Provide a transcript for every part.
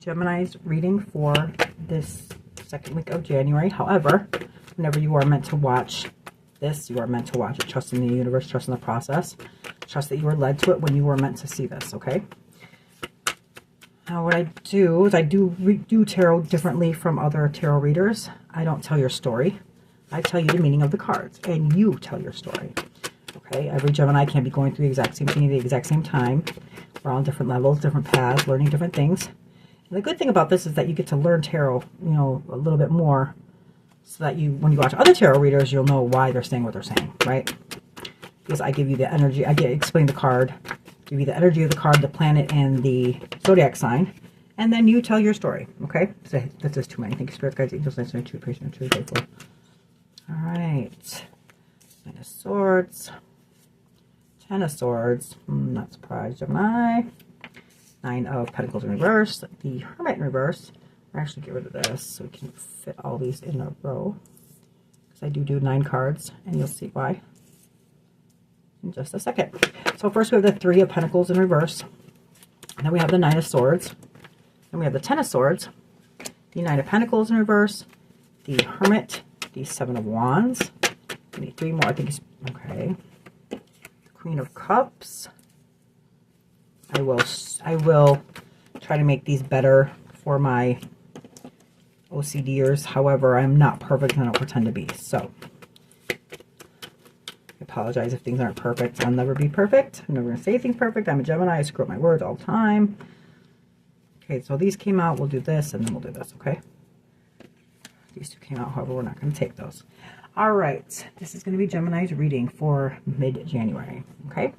Gemini's reading for this second week of January. However, whenever you are meant to watch this, you are meant to watch it. Trust in the universe, trust in the process. Trust that you were led to it when you were meant to see this, okay? Now, what I do is I do tarot differently from other tarot readers. I don't tell your story. I tell you the meaning of the cards, and you tell your story. Okay, every Gemini can't be going through the exact same thing at the exact same time. We're all on different levels, different paths, learning different things. And the good thing about this is that you get to learn tarot, a little bit more, so that when you watch other tarot readers, you'll know why they're saying what they're saying, right? Because I give you the energy, explain the card, give you the energy of the card, the planet, and the zodiac sign, and then you tell your story, okay? So that's just too many. Thank you, Spirit Guides, Angels, Nice, True, Patient, True, Faithful. All right. Nine of Swords. Ten of Swords. Not surprised, Gemini. Nine of Pentacles in reverse. The Hermit in reverse. I'll actually get rid of this so we can fit all these in a row. Because I do 9 cards, and you'll see why in just a second. So first we have the Three of Pentacles in reverse. And then we have the Nine of Swords. Then we have the Ten of Swords. The Nine of Pentacles in reverse. The Hermit. The Seven of Wands. I need 3 more. I think it's okay. The Queen of Cups. I will try to make these better for my OCDers. However, I'm not perfect and I don't pretend to be. So, I apologize if things aren't perfect. I'll never be perfect. I'm never going to say things perfect. I'm a Gemini. I screw up my words all the time. Okay, so these came out. We'll do this and then we'll do this, okay? These two came out. However, we're not going to take those. All right. This is going to be Gemini's reading for mid-January, okay?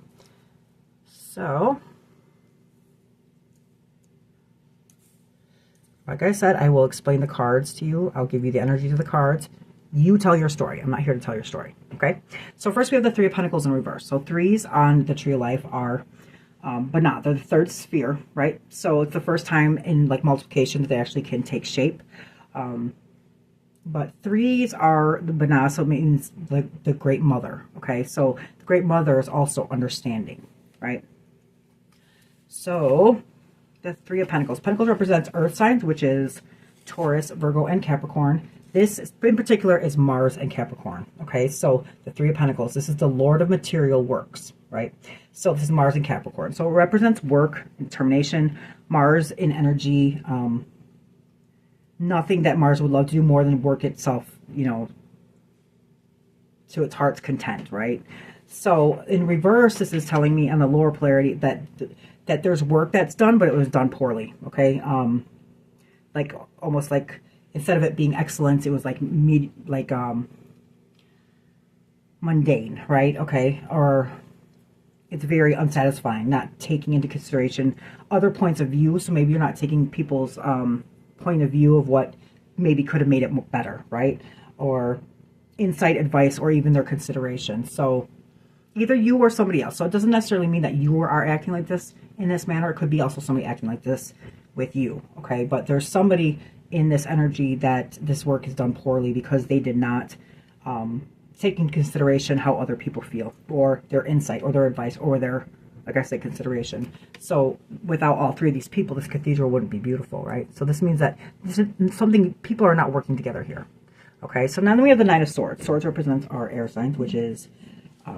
So, like I said, I will explain the cards to you. I'll give you the energy of the cards. You tell your story. I'm not here to tell your story, okay? So first we have the Three of Pentacles in reverse. So threes on the Tree of Life are, but not, they're the third sphere, right? So it's the first time in like multiplication that they actually can take shape. But threes are the banana, so it means the Great Mother, okay? So the Great Mother is also understanding, right? So the Three of Pentacles. Pentacles represents earth signs, which is Taurus, Virgo, and Capricorn. This in particular is Mars and Capricorn, okay? So the Three of Pentacles, this is the Lord of material works, right? So this is Mars and Capricorn. So it represents work, determination. Mars in energy, nothing that Mars would love to do more than work itself, to its heart's content, right? So in reverse, this is telling me on the lower polarity that there's work that's done, but it was done poorly, okay? Like almost like instead of it being excellence, it was like mundane, right? Okay, or it's very unsatisfying, not taking into consideration other points of view. So maybe you're not taking people's point of view of what maybe could have made it better, right? Or insight, advice, or even their consideration. So either you or somebody else. So it doesn't necessarily mean that you are acting like this in this manner. It could be also somebody acting like this with you, okay? But there's somebody in this energy that this work is done poorly because they did not take into consideration how other people feel, or their insight, or their advice, or their, like I said, consideration. So without all three of these people, this cathedral wouldn't be beautiful, right? So this means that this is something, people are not working together here. Okay, so now then we have the Nine of Swords. Swords represents our air signs, which is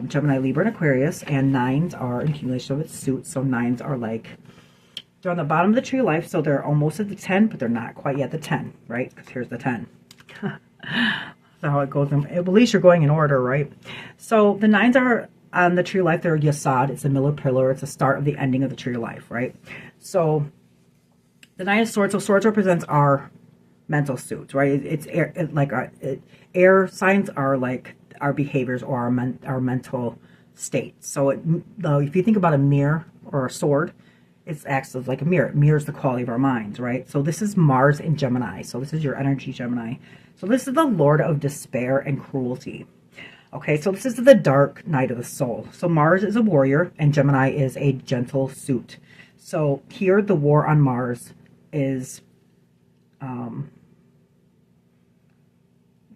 Gemini, Libra, and Aquarius, and nines are an accumulation of its suits. So nines are like, they're on the bottom of the Tree of Life, so they're almost at the 10, but they're not quite yet the 10, right? Because here's the 10. That's how it goes. At least you're going in order, right? So the nines are on the Tree of Life. They're Yasad. It's the middle pillar. It's the start of the ending of the Tree of Life, right? So the Nine of Swords. So swords represents our mental suits, right? It's air, air signs are like our behaviors or our mental state. So if you think about a mirror or a sword, it acts as like a mirror. It mirrors the quality of our minds, right? So this is Mars in Gemini. So this is your energy, Gemini. So this is the Lord of despair and cruelty. Okay, so this is the dark night of the soul. So Mars is a warrior and Gemini is a gentle suit. So here the war on Mars is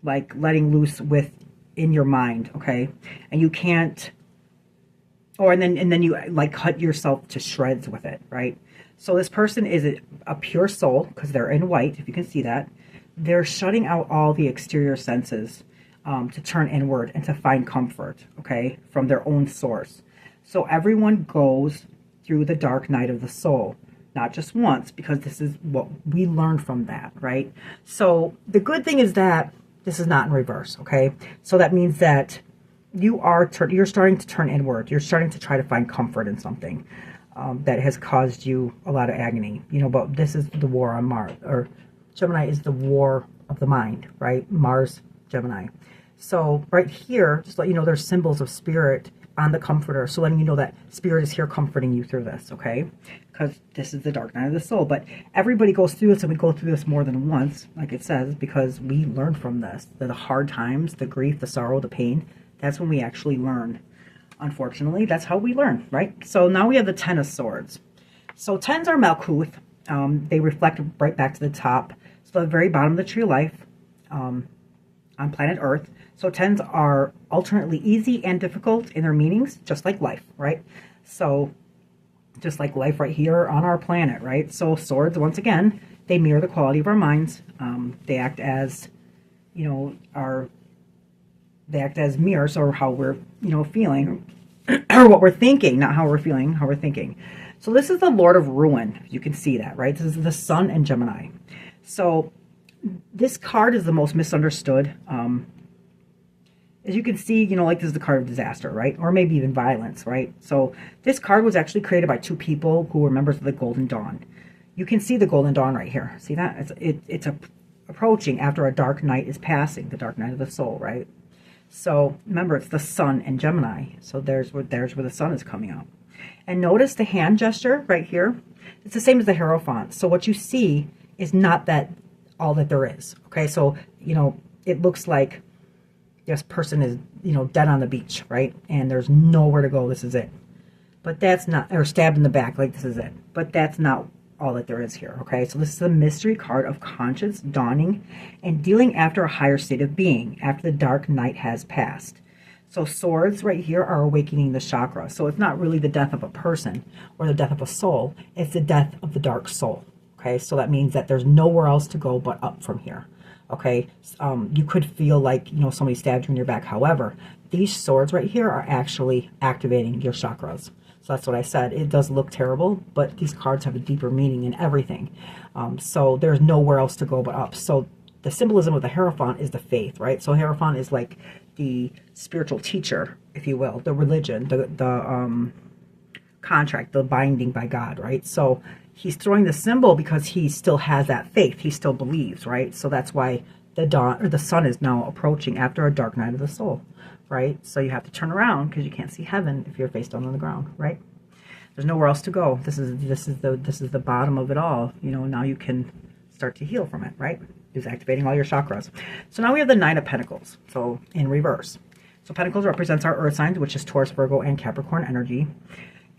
like letting loose in your mind, okay? And you can't, and then you like cut yourself to shreds with it, right? So this person is a pure soul because they're in white, if you can see that. They're shutting out all the exterior senses to turn inward and to find comfort, okay, from their own source. So everyone goes through the dark night of the soul, not just once, because this is what we learn from that, right? So the good thing is that this is not in reverse, okay? So that means that you're starting to turn inward. You're starting to try to find comfort in something that has caused you a lot of agony, you know, but this is the war on Mars, or Gemini is the war of the mind, right? Mars, Gemini. So right here, just let you know, there's symbols of spirit on the comforter. So letting you know that spirit is here comforting you through this, okay? Because this is the dark night of the soul. But everybody goes through this, and we go through this more than once, like it says, because we learn from this. The hard times, the grief, the sorrow, the pain, that's when we actually learn. Unfortunately, that's how we learn, right? So now we have the Ten of Swords. So tens are Malkuth. They reflect right back to the top. So the very bottom of the tree of life on planet Earth. So tens are alternately easy and difficult in their meanings, just like life, right? So just like life right here on our planet, right? So swords, once again, they mirror the quality of our minds. They act as, you know, they act as mirrors, or how we're, you know, feeling, or what we're thinking, not how we're feeling, how we're thinking. So this is the Lord of Ruin. You can see that, right? This is the Sun and Gemini. So this card is the most misunderstood. As you can see, you know, like this is the card of disaster, right? Or maybe even violence, right? So this card was actually created by two people who were members of the Golden Dawn. You can see the Golden Dawn right here. See that? It's approaching after a dark night is passing, the dark night of the soul, right? So remember, it's the Sun and Gemini. So there's where the Sun is coming out. And notice the hand gesture right here. It's the same as the Hierophant. So what you see is not that all that there is. Okay, so, you know, it looks like this person is, you know, dead on the beach, right? And there's nowhere to go. This is it. But that's not, or stabbed in the back, like this is it. But that's not all that there is here, okay? So this is a mystery card of conscience dawning and dealing after a higher state of being, after the dark night has passed. So swords right here are awakening the chakra. So it's not really the death of a person or the death of a soul. It's the death of the dark soul, okay? So that means that there's nowhere else to go but up from here. Okay, you could feel like, you know, somebody stabbed you in your back. However, these swords right here are actually activating your chakras. So that's what I said. It does look terrible, but these cards have a deeper meaning in everything. So there's nowhere else to go but up. So the symbolism of the Hierophant is the faith, right? So Hierophant is like the spiritual teacher, if you will, the religion, the contract, the binding by God, right? So he's throwing the symbol because he still has that faith. He still believes, right? So that's why the dawn, or the sun, is now approaching after a dark night of the soul, right? So you have to turn around because you can't see heaven if you're face down on the ground, right? There's nowhere else to go. This is the bottom of it all. You know, now you can start to heal from it, right? It's activating all your chakras. So now we have the Nine of Pentacles, so in reverse. So Pentacles represents our earth signs, which is Taurus, Virgo, and Capricorn energy.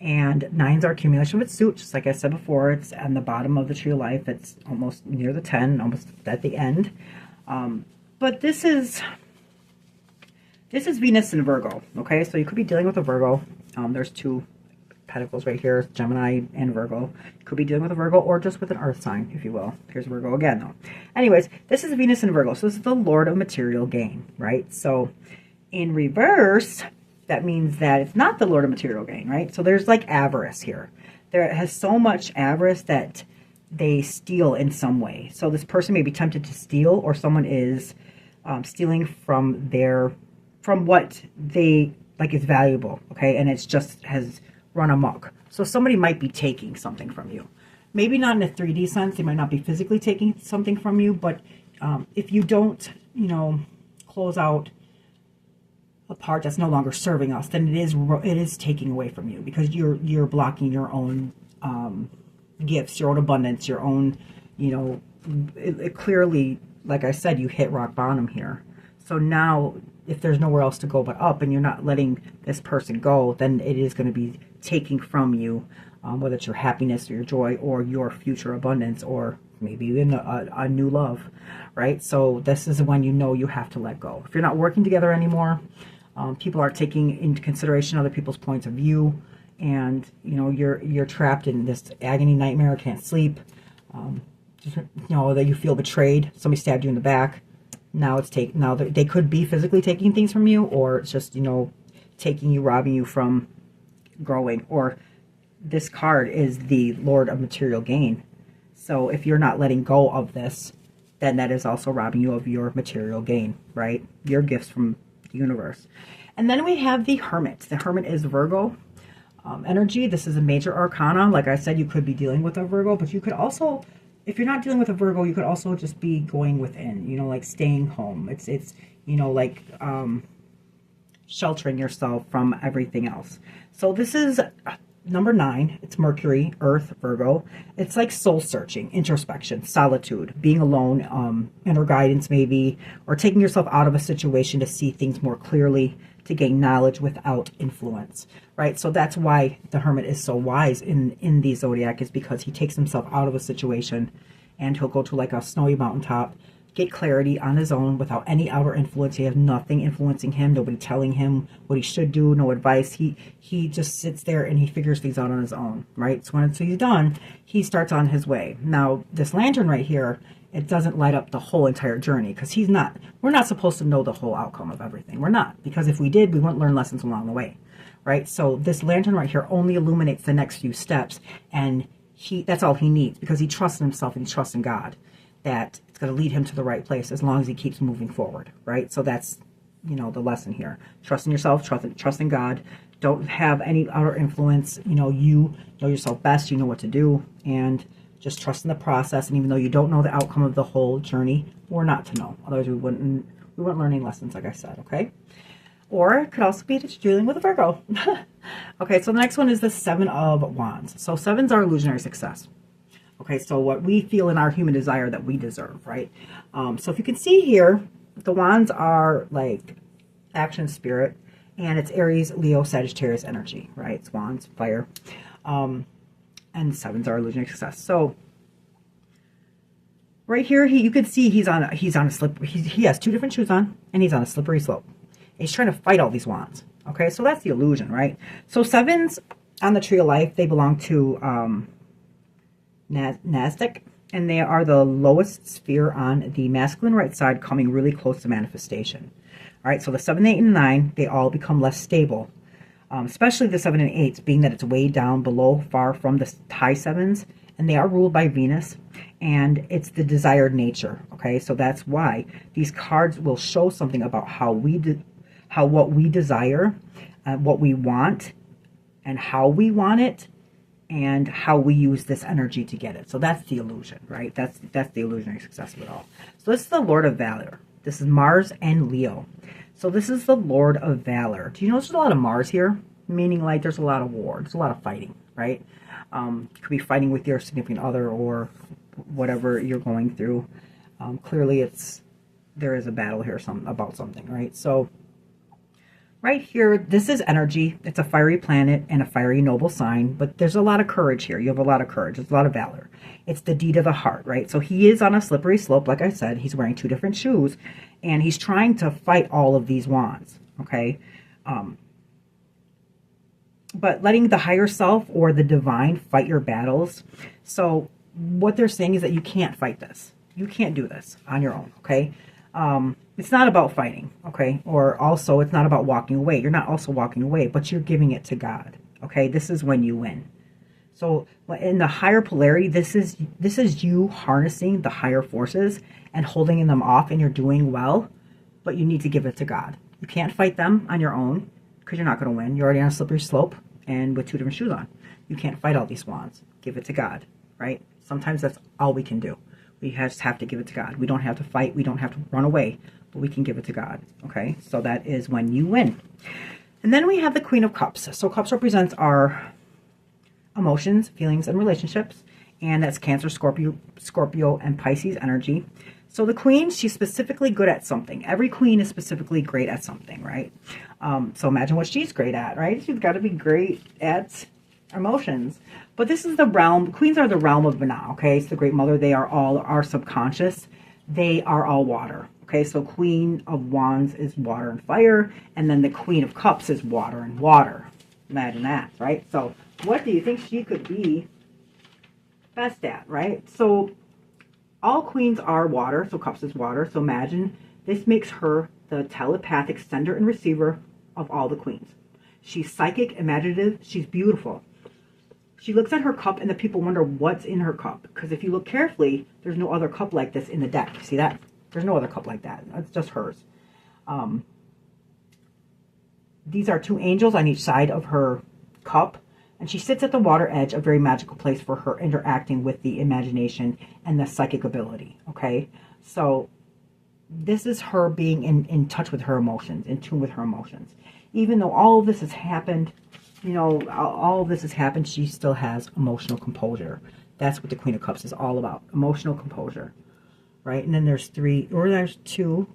And nines are accumulation with suit, just like I said before. It's on the bottom of the tree of life. It's almost near the 10, almost at the end. But this is Venus in Virgo, okay? So you could be dealing with a Virgo. There's two Pentacles right here, Gemini and Virgo. You could be dealing with a Virgo or just with an earth sign, if you will. Here's Virgo again, though. Anyways, this is Venus in Virgo. So this is the Lord of material gain, right? So in reverse, that means that it's not the Lord of material gain, right? So there's like avarice here. There has so much avarice that they steal in some way. So this person may be tempted to steal, or someone is stealing from what they like is valuable, okay? And it's just has run amok. So somebody might be taking something from you. Maybe not in a 3D sense. They might not be physically taking something from you, but if you don't, you know, close out a part that's no longer serving us, then it is taking away from you, because you're blocking your own gifts, your own abundance, your own, you know, it clearly, like I said, you hit rock bottom here. So now if there's nowhere else to go but up, and you're not letting this person go, then it is going to be taking from you, whether it's your happiness or your joy or your future abundance, or maybe even a new love, right? So this is when you know you have to let go. If you're not working together anymore, people are taking into consideration other people's points of view, and you know you're trapped in this agony nightmare, can't sleep, you know, that you feel betrayed, somebody stabbed you in the back. Now they could be physically taking things from you, or it's just, you know, taking you, robbing you from growing. Or this card is the Lord of material gain. So if you're not letting go of this, then that is also robbing you of your material gain, right? Your gifts from the universe. And then we have the Hermit. The Hermit is Virgo energy. This is a major arcana. Like I said, you could be dealing with a Virgo, but you could also, if you're not dealing with a Virgo, you could also just be going within, you know, like staying home. It's you know, like sheltering yourself from everything else. So this is number 9. It's Mercury, Earth, Virgo. It's like soul searching, introspection, solitude, being alone, inner guidance maybe, or taking yourself out of a situation to see things more clearly, to gain knowledge without influence, right? So that's why the Hermit is so wise in the zodiac, is because he takes himself out of a situation and he'll go to like a snowy mountaintop, get clarity on his own without any outer influence. He has nothing influencing him, nobody telling him what he should do, no advice. He just sits there and he figures things out on his own, right? So when he's done, he starts on his way. Now, this lantern right here, it doesn't light up the whole entire journey, because we're not supposed to know the whole outcome of everything. We're not, because if we did, we wouldn't learn lessons along the way, right? So this lantern right here only illuminates the next few steps, and that's all he needs, because he trusts in himself and he trusts in God, that it's going to lead him to the right place as long as he keeps moving forward, right? So that's, you know, the lesson here. Trust in yourself, trust in God. Don't have any outer influence. You know yourself best. You know what to do, and just trust in the process. And even though you don't know the outcome of the whole journey, or not to know, otherwise we wouldn't learn any lessons, like I said, okay? Or it could also be that you're dealing with a Virgo. Okay, so the next one is the 7 of Wands. So 7s are illusionary success. Okay, so what we feel in our human desire that we deserve, right? So if you can see here, the wands are like action, spirit, and it's Aries, Leo, Sagittarius energy, right? It's wands, fire, and 7s are illusionary success. So right here, you can see he's on a slip. He has 2 different shoes on, and he's on a slippery slope. He's trying to fight all these wands. Okay, so that's the illusion, right? So 7s on the tree of life, they belong to Nasdaq, and they are the lowest sphere on the masculine right side, coming really close to manifestation. All right, so the 7, 8, and 9, they all become less stable, especially the 7 and 8, being that it's way down below, far from the high 7s, and they are ruled by Venus, and it's the desired nature. Okay, so that's why these cards will show something about what we desire, what we want, and how we want it, and how we use this energy to get it. So that's the illusion, right? That's the illusionary success of it all. So this is the Lord of Valor. This is Mars and Leo. So this is the Lord of Valor. Do you notice there's a lot of Mars here? Meaning like there's a lot of war. There's a lot of fighting, right? You could be fighting with your significant other or whatever you're going through. Clearly there is a battle here about something, right? So right here, this is energy. It's a fiery planet and a fiery noble sign, but there's a lot of courage here. You have a lot of courage. There's a lot of valor. It's the deed of the heart, right? So he is on a slippery slope. Like I said, he's wearing 2 different shoes, and he's trying to fight all of these wands, okay? But letting the higher self or the divine fight your battles. So what they're saying is that you can't fight this. You can't do this on your own, okay? It's not about fighting, okay? Or also, it's not about walking away. You're not also walking away, but you're giving it to God, okay? This is when you win. So in the higher polarity, this is you harnessing the higher forces and holding them off, and you're doing well, but you need to give it to God. You can't fight them on your own because you're not going to win. You're already on a slippery slope and with 2 different shoes on. You can't fight all these wands. Give it to God, right? Sometimes that's all we can do. We just have to give it to God. We don't have to fight. We don't have to run away, but we can give it to God, okay? So that is when you win. And then we have the Queen of Cups. So Cups represents our emotions, feelings, and relationships, and that's Cancer, Scorpio, and Pisces energy. So the Queen, she's specifically good at something. Every Queen is specifically great at something, right? So imagine what she's great at, right? She's got to be great at emotions. But this is the realm, Queens are the realm of Mana, okay? It's the Great Mother. They are all our subconscious. They are all water, okay? So Queen of Wands is water and fire, and then the Queen of Cups is water and water, Imagine that, right? So what do you think she could be best at, right? So all queens are water, so cups is water. So imagine this makes her the telepathic sender and receiver of all the queens. She's psychic, imaginative, she's beautiful. She looks at her cup and the people wonder what's in her cup. Because if you look carefully, there's no other cup like this in the deck. See that? There's no other cup like that. It's just hers. These are two angels on each side of her cup. And she sits at the water edge, a very magical place for her interacting with the imagination and the psychic ability. Okay? So this is her being in touch with her emotions, in tune with her emotions. Even though all of this has happened, you know, all of this has happened, she still has emotional composure. That's what the Queen of Cups is all about, emotional composure, right? And then there's two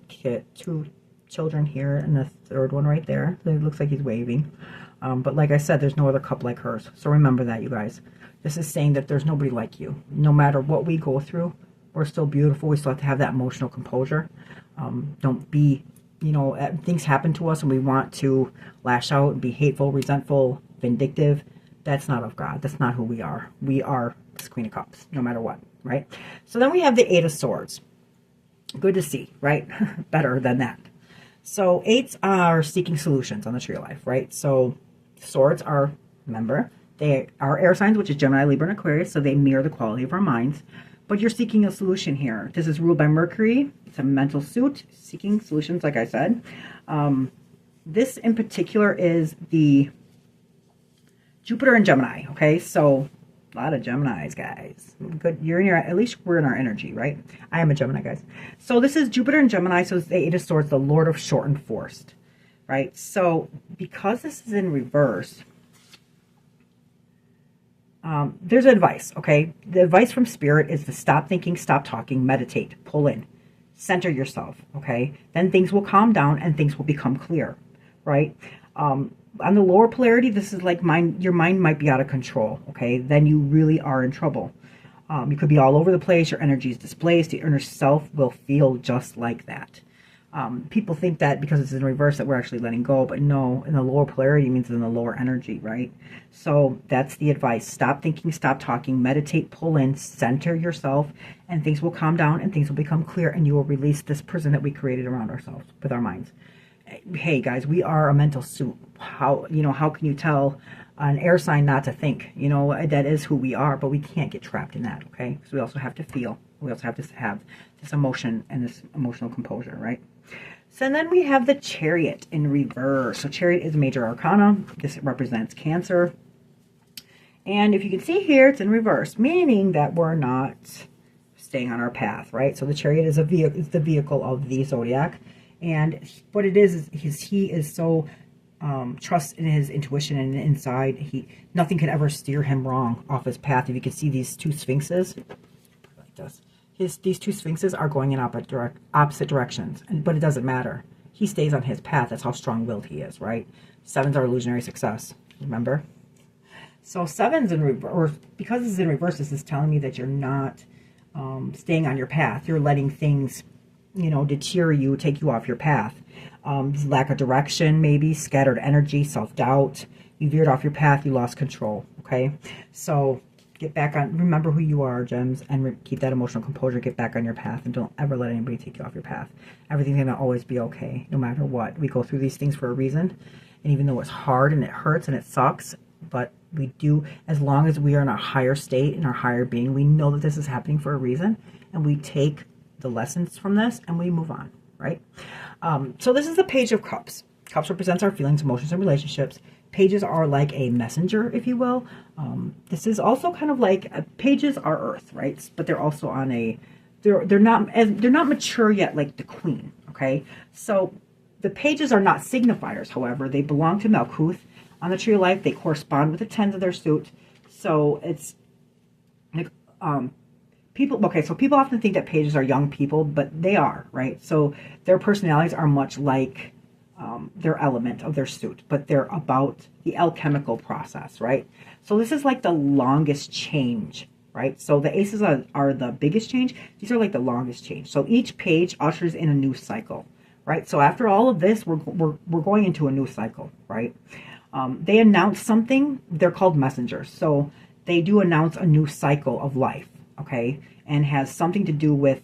children here, and the third one right there. It looks like he's waving. But like I said, there's no other cup like hers. So remember that, you guys. This is saying that there's nobody like you. No matter what we go through, we're still beautiful. We still have to have that emotional composure. Don't be, you know, things happen to us and we want to lash out and be hateful, resentful, vindictive. That's not of God. That's not who we are. We are this Queen of Cups, no matter what, right? So then we have the Eight of Swords. Good to see, right? Better than that. So eights are seeking solutions on the tree of life, right? So swords are, remember, they are air signs, which is Gemini, Libra, and Aquarius, so they mirror the quality of our minds. But you're seeking a solution here. This is ruled by Mercury. It's a mental suit, seeking solutions, like I said. This in particular is the Jupiter and Gemini, okay? So a lot of Geminis, guys. Good. You're in your, at least we're in our energy, right? I am a Gemini, guys. So this is Jupiter and Gemini, so it's the Eight of Swords, the Lord of Short and Forced, right? So because this is in reverse, there's advice, okay? The advice from Spirit is to stop thinking, stop talking, meditate, pull in, center yourself, okay? Then things will calm down and things will become clear, right? On the lower polarity, this is like your mind might be out of control, okay? Then you really are in trouble. You could be all over the place, your energy is displaced, the inner self will feel just like that. People think that because it's in reverse that we're actually letting go, but no, in the lower polarity means in the lower energy, right? So that's the advice. Stop thinking, stop talking, meditate, pull in, center yourself, and things will calm down and things will become clear and you will release this prison that we created around ourselves with our minds. Hey guys, we are a mental suit. How can you tell an air sign not to think? You know, that is who we are, but we can't get trapped in that, okay? So we also have to feel. We also have to have this emotion and this emotional composure, right? So then we have the Chariot in reverse. So Chariot is major arcana. This represents Cancer. And if you can see here, it's in reverse, meaning that we're not staying on our path, right? So the Chariot is the vehicle of the zodiac. And what it is he is so trust in his intuition and inside. Nothing can ever steer him wrong off his path. If you can see these two sphinxes, like this. These two sphinxes are going in opposite directions, but it doesn't matter. He stays on his path. That's how strong-willed he is, right? Sevens are illusionary success, remember? So sevens in reverse, or because it's in reverse, this is telling me that you're not staying on your path. You're letting things, you know, deter you, take you off your path. Lack of direction, maybe, scattered energy, self-doubt. You veered off your path, you lost control, okay? So get back on, remember who you are, gems, and keep that emotional composure. Get back on your path and don't ever let anybody take you off your path. Everything's going to always be okay, no matter what. We go through these things for a reason, and even though it's hard and it hurts and it sucks, but we do, as long as we are in our higher state, in our higher being, we know that this is happening for a reason, and we take the lessons from this and we move on, right? So this is the Page of Cups. Cups represents our feelings, emotions, and relationships. Pages are like a messenger, if you will. This is also kind of like pages are Earth, right? But they're also on a they're not mature yet, like the Queen. Okay, so the pages are not signifiers. However, they belong to Malkuth on the Tree of Life. They correspond with the tens of their suit. So it's like people. Okay, so people often think that pages are young people, but they are, right? So their personalities are much like their element of their suit, but they're about the alchemical process, right? So this is like the longest change, right? So the aces are the biggest change. These are like the longest change. So each page ushers in a new cycle, right? So after all of this, we're going into a new cycle, right? They announce something. They're called messengers. So they do announce a new cycle of life, okay, and has something to do with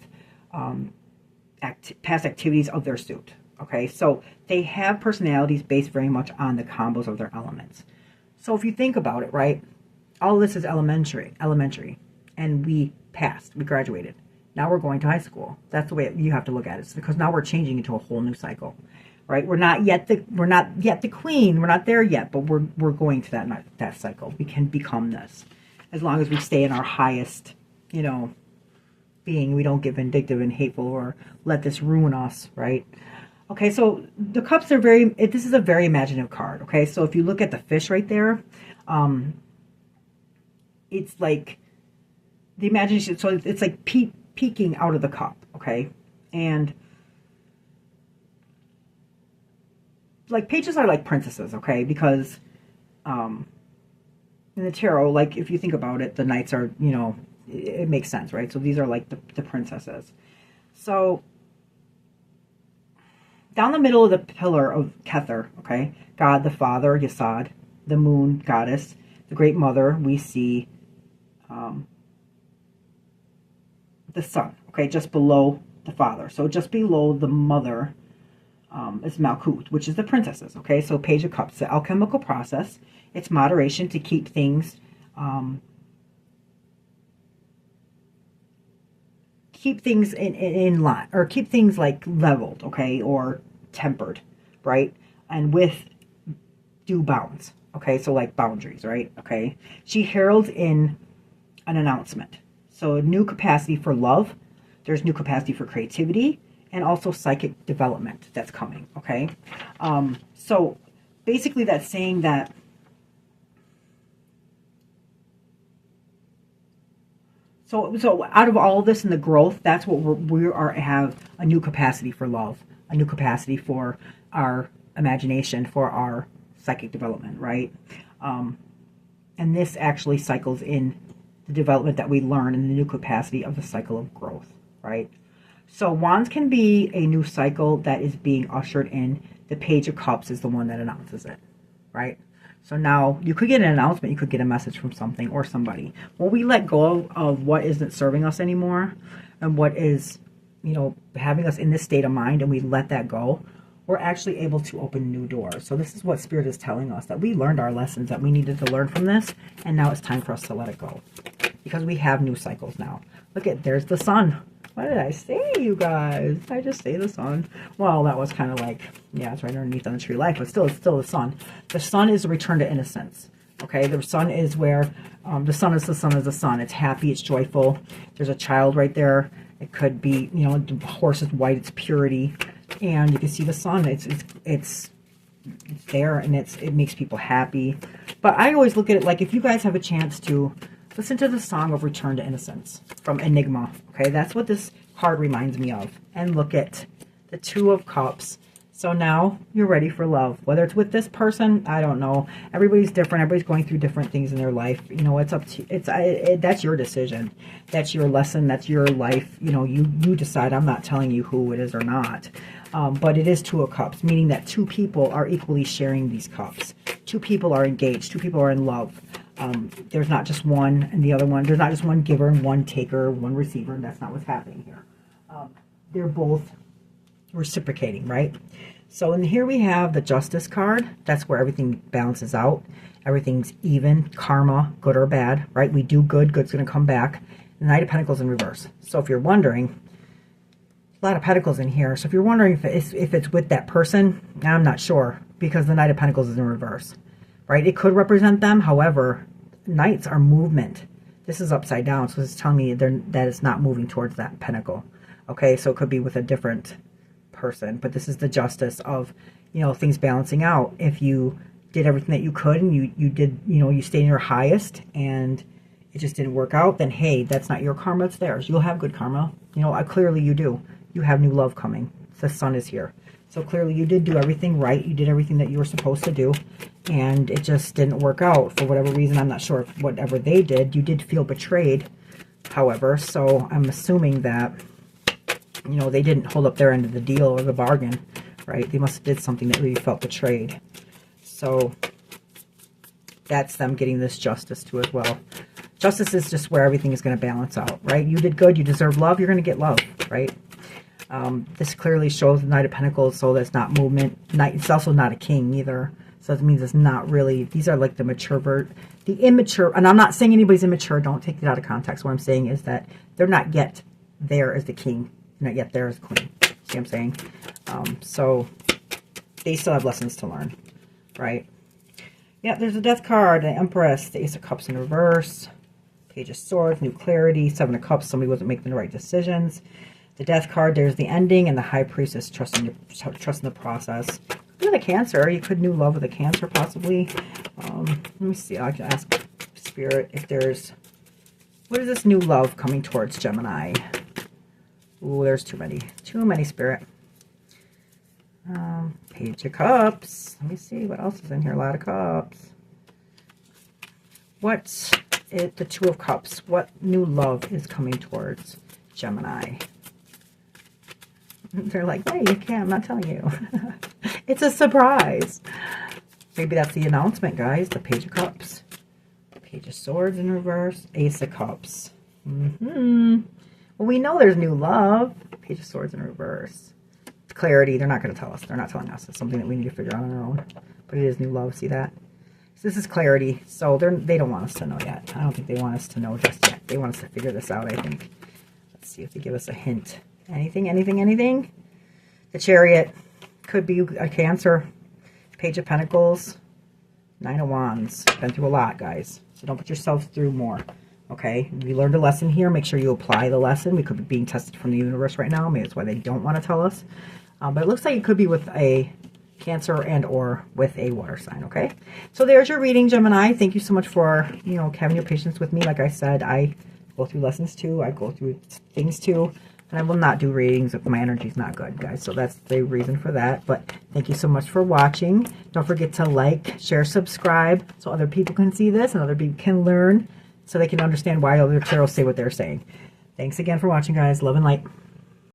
past activities of their suit, okay. So they have personalities based very much on the combos of their elements. So if you think about it, right, all this is elementary, and we passed, we graduated. Now we're going to high school. That's the way you have to look at it, because now we're changing into a whole new cycle, right? We're not yet the queen. We're not there yet, but we're going to that cycle. We can become this, as long as we stay in our highest, being. We don't get vindictive and hateful or let this ruin us, right? Okay, so the cups are this is a very imaginative card, okay? So if you look at the fish right there, it's like the imagination, so it's like peeking out of the cup, okay? And like pages are like princesses, okay? Because in the tarot, like if you think about it, the knights are, it makes sense, right? So these are like the princesses. So down the middle of the pillar of Kether, okay, God the Father, Yesod, the moon goddess, the great mother, we see the sun, okay, just below the father. So just below the mother is Malkuth, which is the princesses, okay? So Page of Cups, the alchemical process, it's moderation to keep things in line, or keep things like leveled, okay, or tempered, right? And with due bounds, okay? So like boundaries, right? Okay. She heralds in an announcement. So new capacity for love, there's new capacity for creativity, and also psychic development that's coming, okay? So basically that's saying that So out of all of this and the growth, that's what we have a new capacity for love, a new capacity for our imagination, for our psychic development, right? And this actually cycles in the development that we learn in the new capacity of the cycle of growth, right? So wands can be a new cycle that is being ushered in. The Page of Cups is the one that announces it, right? So now you could get an announcement, you could get a message from something or somebody. When we let go of what isn't serving us anymore and what is, having us in this state of mind, and we let that go, we're actually able to open new doors. So this is what Spirit is telling us, that we learned our lessons that we needed to learn from this, and now it's time for us to let it go. Because we have new cycles now. Look at, there's the sun. What did I say, you guys? Did I just say the sun? Well, that was kind of like, yeah, it's right underneath on the tree of life, but still, it's still the sun. The sun is a return to innocence. Okay, the sun is where, the sun is the sun is the sun. It's happy, it's joyful. There's a child right there. It could be, the horse is white, it's purity. And you can see the sun, it's there, and it makes people happy. But I always look at it like, if you guys have a chance to listen to the song of Return to Innocence from Enigma. Okay, that's what this card reminds me of. And look at the Two of Cups. So now you're ready for love. Whether it's with this person, I don't know. Everybody's different. Everybody's going through different things in their life. It's up to that's your decision. That's your lesson. That's your life. You decide. I'm not telling you who it is or not. But it is Two of Cups, meaning that two people are equally sharing these cups. Two people are engaged. Two people are in love. There's not just one and the other one. There's not just one giver and one taker, one receiver, and that's not what's happening here. They're both reciprocating, right? So in here we have the Justice card. That's where everything balances out. Everything's even, karma, good or bad, right? We do good, good's going to come back. The Knight of Pentacles in reverse. So if you're wondering, a lot of Pentacles in here. So if you're wondering if it's with that person, I'm not sure, because the Knight of Pentacles is in reverse. Right? It could represent them. However, knights are movement. This is upside down, so it's telling me that it's not moving towards that pentacle. Okay, so it could be with a different person. But this is the justice of, things balancing out. If you did everything that you could and you did, you stayed in your highest and it just didn't work out, then hey, that's not your karma, it's theirs. You'll have good karma. Clearly you do. You have new love coming. The sun is here. So clearly you did do everything right. You did everything that you were supposed to do. And it just didn't work out for whatever reason. I'm not sure if whatever they did. You did feel betrayed, however. So I'm assuming that, they didn't hold up their end of the deal or the bargain, right? They must have did something that really felt betrayed. So that's them getting this justice too as well. Justice is just where everything is going to balance out, right? You did good, you deserve love, you're going to get love, right? This clearly shows the Knight of Pentacles, so that's not movement. It's also not a king either. So that means it's not really, these are like the mature, the immature, and I'm not saying anybody's immature, don't take it out of context. What I'm saying is that they're not yet there as the king, they're not yet there as the queen. See what I'm saying? So they still have lessons to learn, right? Yeah, there's a Death card, the Empress, the Ace of Cups in reverse, Page of Swords, new clarity, Seven of Cups, somebody wasn't making the right decisions. The Death card, there's the ending, and the High Priestess, trusting the process. With a Cancer, you could new love with a Cancer possibly. Let me see, I can ask Spirit if there's, what is this new love coming towards Gemini? Ooh, there's too many Spirit. Page of Cups. Let me see what else is in here. A lot of cups. What's it? The Two of Cups. What new love is coming towards Gemini? They're like, hey, you can't. I'm not telling you. It's a surprise. Maybe that's the announcement, guys. The Page of Cups. Page of Swords in reverse. Ace of Cups. Well, we know there's new love. Page of Swords in reverse. Clarity. They're not going to tell us. They're not telling us. It's something that we need to figure out on our own. But it is new love. See that? So this is clarity. So they don't want us to know yet. I don't think they want us to know just yet. They want us to figure this out, I think. Let's see if they give us a hint. Anything, anything, anything? The Chariot. Could be a Cancer. Page of Pentacles. Nine of Wands. Been through a lot, guys. So don't put yourself through more. Okay? You learned a lesson here. Make sure you apply the lesson. We could be being tested from the universe right now. Maybe that's why they don't want to tell us. But it looks like it could be with a Cancer and or with a water sign. Okay? So there's your reading, Gemini. Thank you so much for, having your patience with me. Like I said, I go through lessons too. I go through things too. And I will not do readings if my energy is not good, guys. So that's the reason for that. But thank you so much for watching. Don't forget to like, share, subscribe so other people can see this and other people can learn so they can understand why other tarots say what they're saying. Thanks again for watching, guys. Love and light.